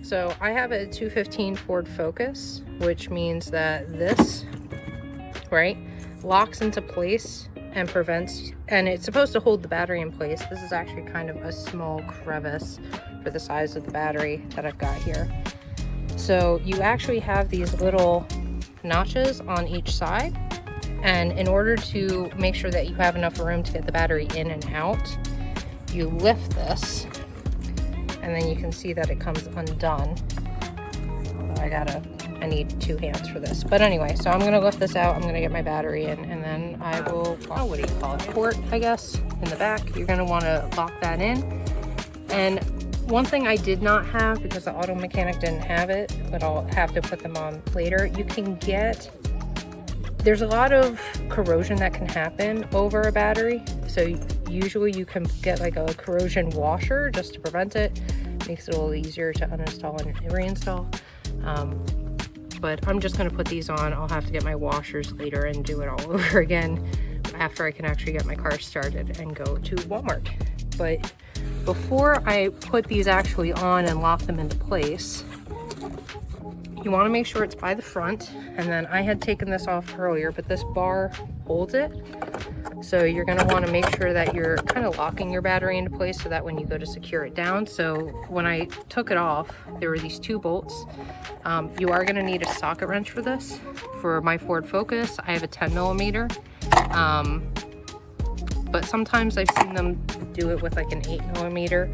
So I have a 215 Ford Focus, which means that this, right, locks into place and prevents, and it's supposed to hold the battery in place. This is actually kind of a small crevice for the size of the battery that I've got here. So you actually have these little notches on each side, and in order to make sure that you have enough room to get the battery in and out, you lift this, and then you can see that it comes undone. I need 2 hands for this. But anyway, so I'm gonna lift this out, I'm gonna get my battery in, and then I will, what do you call it, port, I guess, in the back. You're gonna wanna lock that in. And one thing I did not have, because the auto mechanic didn't have it, but I'll have to put them on later, you can get, there's a lot of corrosion that can happen over a battery. So usually you can get like a corrosion washer just to prevent it. Makes it a little easier to uninstall and reinstall. But I'm just gonna put these on. I'll have to get my washers later and do it all over again after I can actually get my car started and go to Walmart. But before I put these actually on and lock them into place, you wanna make sure it's by the front. And then I had taken this off earlier, but this bar holds it. So you're gonna wanna make sure that you're kind of locking your battery into place so that when you go to secure it down. So when I took it off, there were these 2 bolts. You are gonna need a socket wrench for this. For my Ford Focus, I have a 10mm. But sometimes I've seen them do it with like an 8mm.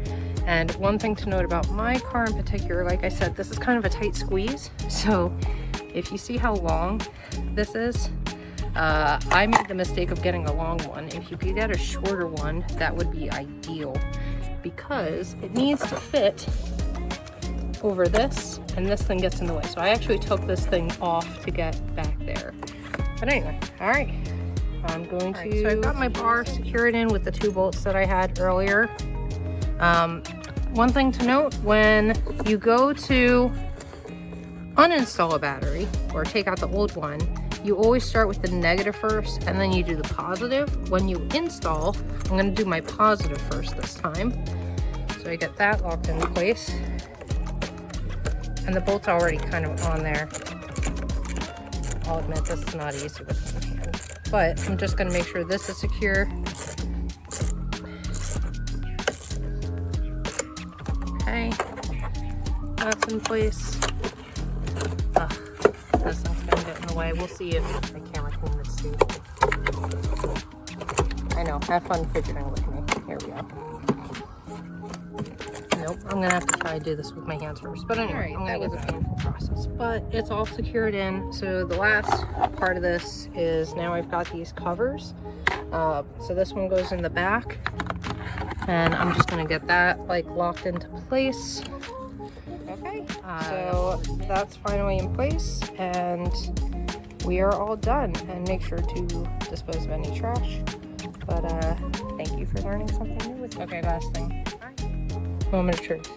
And one thing to note about my car in particular, like I said, this is kind of a tight squeeze. So if you see how long this is, I made the mistake of getting a long one. If you could get a shorter one, that would be ideal, because it needs to fit over this, and this thing gets in the way. So I actually took this thing off to get back there. But anyway, all right. I'm going to... So I've got my bar secured in with the 2 bolts that I had earlier. One thing to note, when you go to uninstall a battery or take out the old one, you always start with the negative first and then you do the positive. When you install, I'm going to do my positive first this time. So I get that locked into place. And the bolt's already kind of on there. I'll admit this is not easy with one hand. But I'm just going to make sure this is secure. Okay. That's in place. This thing's going to get in the way. We'll see if my camera can see. I know. Have fun fidgeting with me. Here we go. Nope. I'm going to have to try to do this with my hands first. But anyway, that was a painful process. But it's all secured in. So the last part of this is now I've got these covers. So this one goes in the back. And I'm just going to get that like locked into place. Okay. So that's finally in place. And we are all done. And make sure to dispose of any trash. But thank you for learning something new with me. Okay, last thing. Moment of truth.